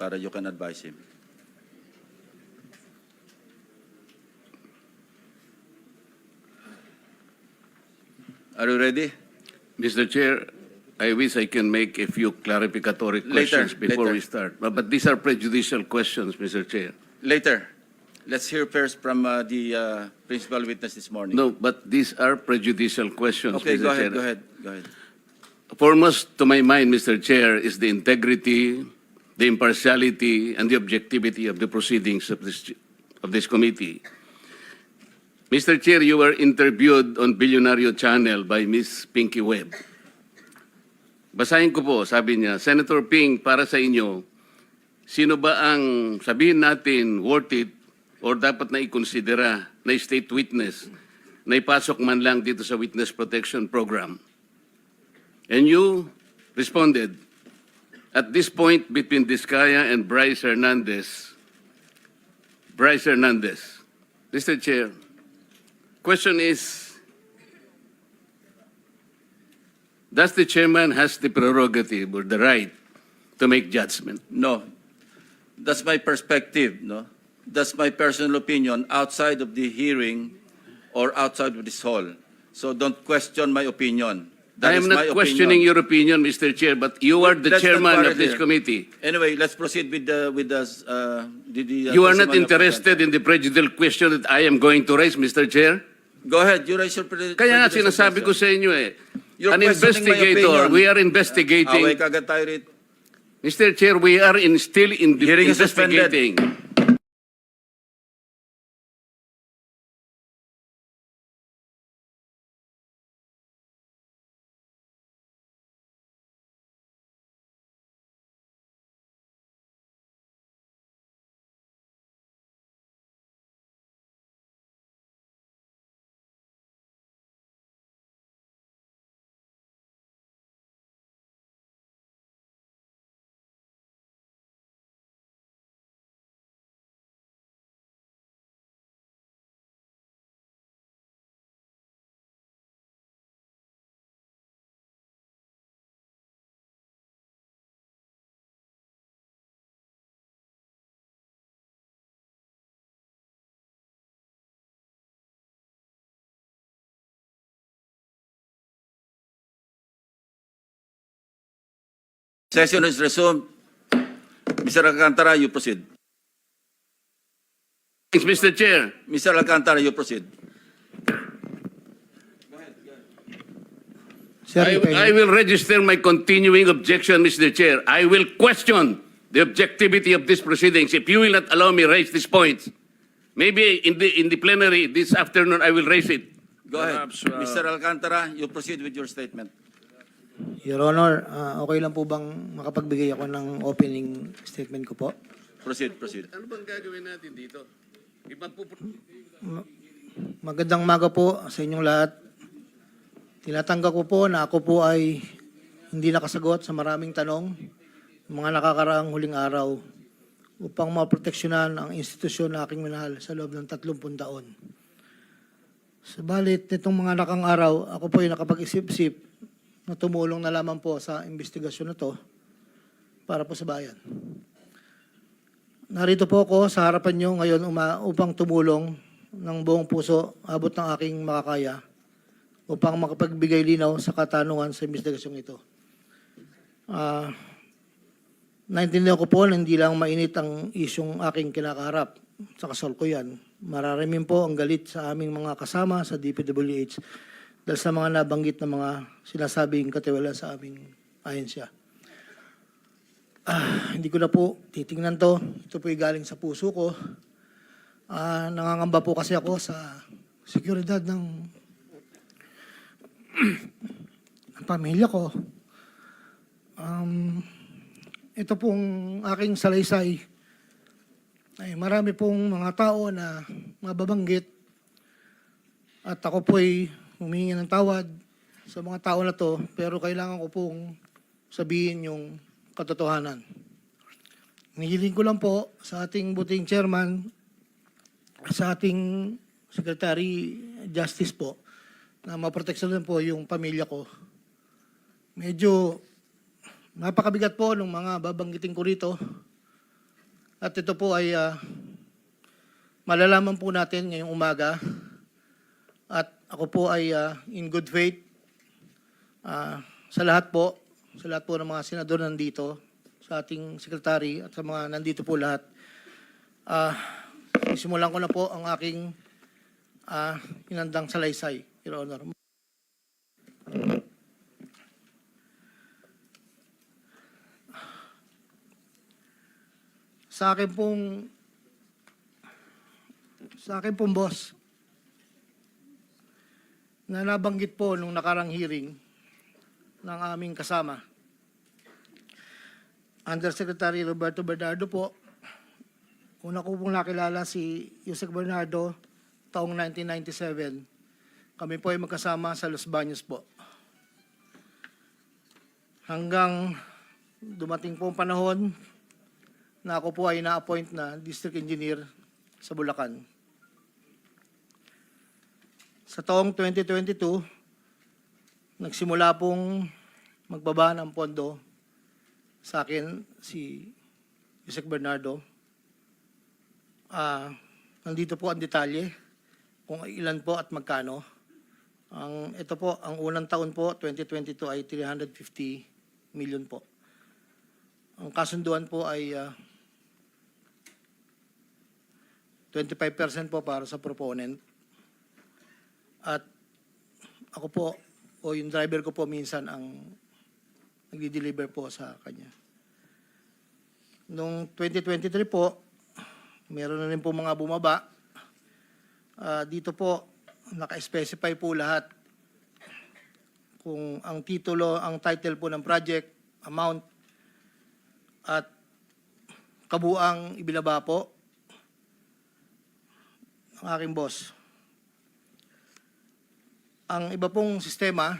para you can advise him. Are you ready? Mr. Chair, I wish I can make a few clarificatory questions before later. we start. But these are prejudicial questions, Mr. Chair. Later. Let's hear first from the principal witness this morning. No, but these are prejudicial questions, Okay, Mr. go Chair. ahead, go ahead, go ahead. Foremost to my mind, Mr. Chair, is the integrity, the impartiality, and the objectivity of the proceedings of this committee. Mr. Chair, you were interviewed on Billionario Channel by Ms. Pinky Webb. Basahin ko po, sabi niya, Senator Ping, para sa inyo, sino ba ang sabihin natin worth it or dapat na ikonsidera na state witness na ipasok man lang dito sa Witness Protection Program? And you responded, at this point between Diskaya and Bryce Hernandez, Mr. Chair, question is, does the chairman has the prerogative or the right to make judgment? No. That's my perspective, no? That's my personal opinion outside of the hearing or outside of this hall. So don't question my opinion. That I am is my not questioning opinion. your opinion, Mr. Chair, but you are the Let's not chairman quarrel of this here. committee. Anyway, let's proceed with the You are not testimony of the interested in the prejudicial question that I am going to raise, Mr. Chair? Go ahead, you raise your Kaya nga sinasabi ko sa inyo You're an questioning my investigator, opinion. we are investigating. Away kagad tayo rito. Mr. Chair, we are still in the Hearing is suspended. investigating. Session is resumed. Mr. Alcantara, you proceed. Thanks, Mr. Chair. Mr. Alcantara, you proceed. Sir, if I will register my continuing objection, Mr. Chair. I will question the objectivity of these proceedings if you will not allow me raise these points. Maybe in the plenary this afternoon I will raise it. Go ahead. Perhaps, Mr. Alcantara, you proceed with your statement. Your Honor, okay lang po bang makapagbigay ako ng opening statement ko po? Proceed, proceed. Ano bang gagawin natin dito? Magandang umaga po sa inyong lahat. Tinatanggap ko po na ako po ay hindi nakasagot sa maraming tanong ng mga nakakaraang huling araw upang maproteksyonan ang institusyon na aking minahal sa loob ng 30 taon. Subalit nitong mga nakang araw, ako po ay nakapag-isip-isip na tumulong na lamang po sa investigasyon na to para po sa bayan. Narito po ako sa harapan nyo ngayon upang tumulong ng buong puso, abot ng aking makakaya, upang makapagbigay linaw sa katanungan sa investigasyong ito. Naintindihan ko po na hindi lang mainit ang isyong aking kinakaharap sa kasalukuyan. Mararamin po ang galit sa aming mga kasama sa DPWH dahil sa mga nabanggit na mga sinasabing katiwala sa aming ahensya. Hindi ko na po titingnan to. Ito po ay galing sa puso ko. Nangangamba po kasi ako sa seguridad ng pamilya ko. Ito pong aking salaysay ay marami pong mga tao na mababanggit at ako po ay humingi ng tawad sa mga tao na to, pero kailangan ko pong sabihin yung katotohanan. Nihiling ko lang po sa ating buting chairman, sa ating Secretary Justice po, na maproteksyonan po yung pamilya ko. Medyo napakabigat po ng mga babanggitin ko rito. At ito po ay malalaman po natin ngayong umaga. At ako po ay in good faith sa lahat po ng mga senador nandito, sa ating sekretary at sa mga nandito po lahat. Simulan ko na po ang aking inandang salaysay, Your Honor. Sa akin pong boss, na nabanggit po nung nakarang hearing ng aming kasama, Undersecretary Roberto Bernardo po. Una ko pong nakilala si Yusek Bernardo taong 1997. Kami po ay magkasama sa Los Baños po. Hanggang dumating po ang panahon na ako po ay na-appoint na District Engineer sa Bulacan. Sa taong 2022, nagsimula pong magbaba ng pondo sa akin si Yusek Bernardo. Nandito po ang detalye kung ilan po at magkano. Ito po, ang unang taon po, 2022 ay 350 million po. Ang kasunduan po ay 25% po para sa proponent. At ako po, o yung driver ko po minsan ang nagdi-deliver po sa kanya. Noong 2023 po, meron na rin po mga bumaba. Dito po, naka-specify po lahat kung ang titulo, ang title po ng project, amount, at kabuang ibinaba po ng aking boss. Ang iba pong sistema,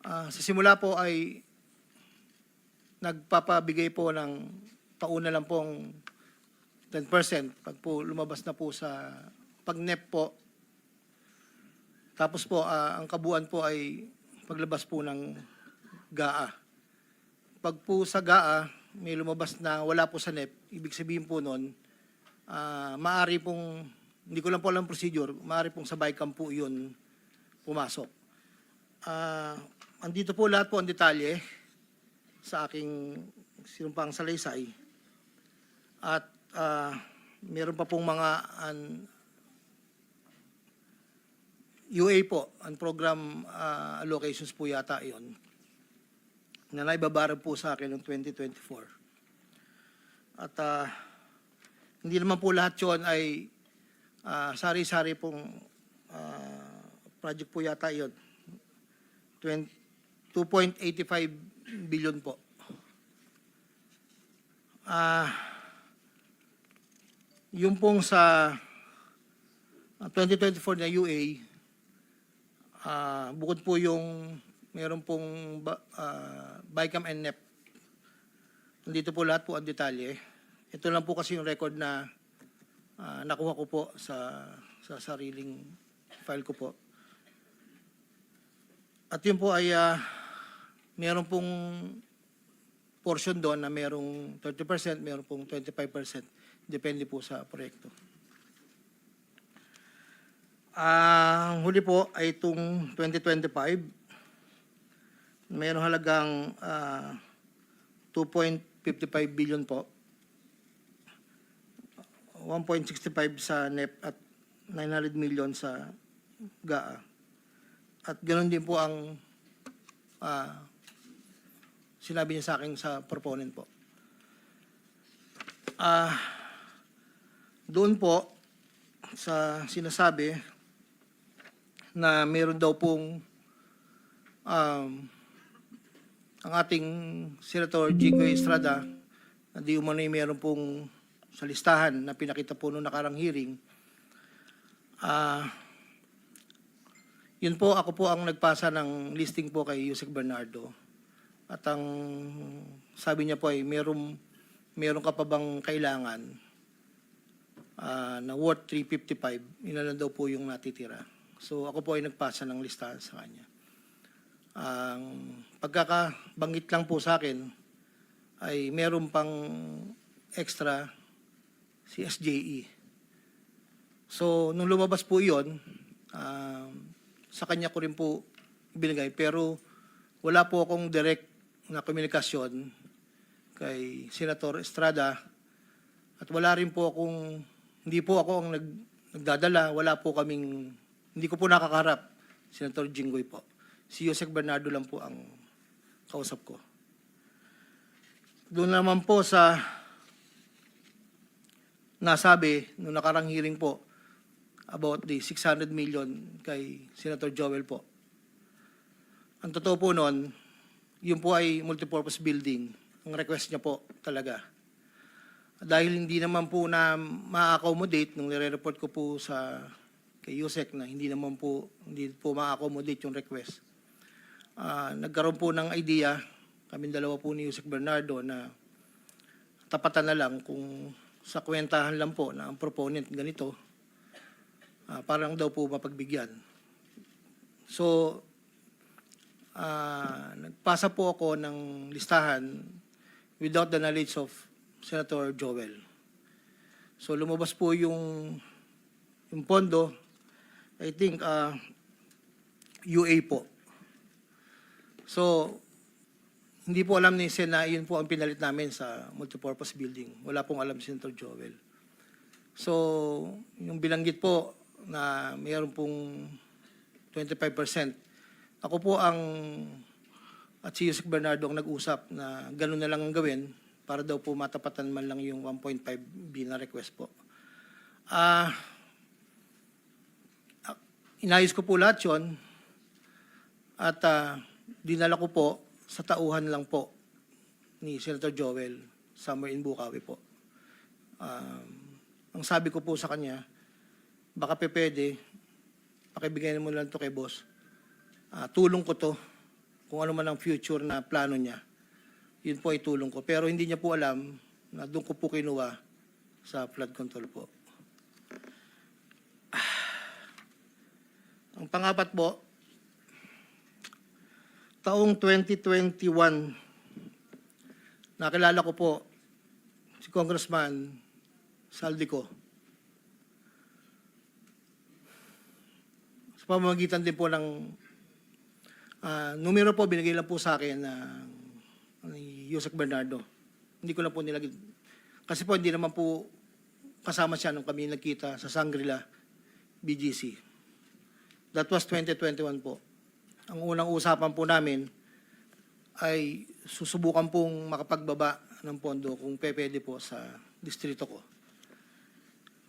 sa simula po ay nagpapabigay po ng pauna lang pong 10% pag po lumabas na po sa pag-NEP po. Tapos po, ang kabuuan po ay paglabas po ng GAA. Pag po sa GAA, may lumabas na wala po sa NEP, ibig sabihin po nun, maaari pong, hindi ko lang po alam procedure, maaari pong sa BICAM po yun pumasok. Andito po lahat po ang detalye sa aking sinumpang salaysay. At meron pa pong mga UA po, ang program allocations po yata yon na naibabarag po sa akin noong 2024. At hindi naman po lahat yon ay sari-sari pong project po yata yon. 2.85 billion po. Yung pong sa 2024 na UA, bukod po yung meron pong BICAM and NEP. Nandito po lahat po ang detalye. Ito lang po kasi yung record na nakuha ko po sa sariling file ko po. At yun po ay meron pong portion doon na merong 30%, meron pong 25%. Depende po sa proyekto. Ang huli po ay itong 2025. Mayroong halagang 2.55 billion po. 1.65 sa NEP at 900 million sa GAA. At ganoon din po ang sinabi niya sa akin sa proponent po. Doon po sa sinasabi na meron daw pong ang ating Senator Jigoy Estrada na di umano'y meron pong sa listahan na pinakita po noong nakarang hearing. Yun po, ako po ang nagpasa ng listing po kay Yusek Bernardo. At ang sabi niya po ay meron ka pa bang kailangan na worth 355, ilan daw po yung natitira. So ako po ay nagpasa ng listahan sa kanya. Ang pagkakabanggit lang po sa akin ay meron pang extra si SJE. So, nung lumabas po yun, sa kanya ko rin po ibinigay. Pero wala po akong direct na komunikasyon kay Senator Estrada at wala rin po akong, hindi po ako ang nagdadala, wala po kaming, hindi ko po nakakaharap, Senator Jinggoy po. Si Yusek Bernardo lang po ang kausap ko. Doon naman po sa nasabi nung nakarang hearing po about the 600 million kay Senator Joel po. Ang totoo po noon, yun po ay multipurpose building. Ang request niya po talaga. Dahil hindi naman po na ma-accommodate nung nire-report ko po sa kay Yusek na hindi po ma-accommodate yung request. Nagkaroon po ng idea, kaming dalawa po ni Yusek Bernardo na tapatan na lang kung sa kwentahan lang po na ang proponent ganito, parang daw po mapagbigyan. So, nagpasa po ako ng listahan without the knowledge of Senator Joel. So, lumabas po yung pondo, I think, UA po. So, hindi po alam ni Sen na yun po ang pinalit namin sa multipurpose building. Wala pong alam si Senator Joel. So, yung bilanggit po na mayroon pong 25%, ako po ang at si Yusek Bernardo ang nag-usap na gano'n na lang ang gawin para daw po matapatan man lang yung 1.5B na request po. Inayos ko po lahat yun at dinala ko po sa tauhan lang po ni Senator Joel somewhere in Bukawi po. Ang sabi ko po sa kanya, baka pwede, pakibigay mo lang to kay boss. Tulong ko to, kung ano man ang future na plano niya, yun po ay tulong ko. Pero hindi niya po alam na doon ko po kinuha sa flood control po. Ang pangapat po, taong 2021, nakilala ko po si Congressman Saldico. Sa pamamagitan din po ng numero po, binigay lang po sa akin ni Yusek Bernardo. Hindi ko lang po nilagay. Kasi po hindi naman po kasama siya nung kami nagkita sa Shangri-La, BGC. That was 2021 po. Ang unang usapan po namin ay susubukan pong makapagbaba ng pondo kung pwede po sa distrito ko.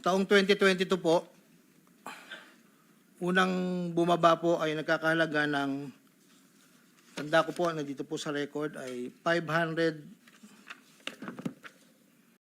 Taong 2022 po, unang bumaba po ay nagkakahalaga ng, tanda ko po, nandito po sa record, ay 500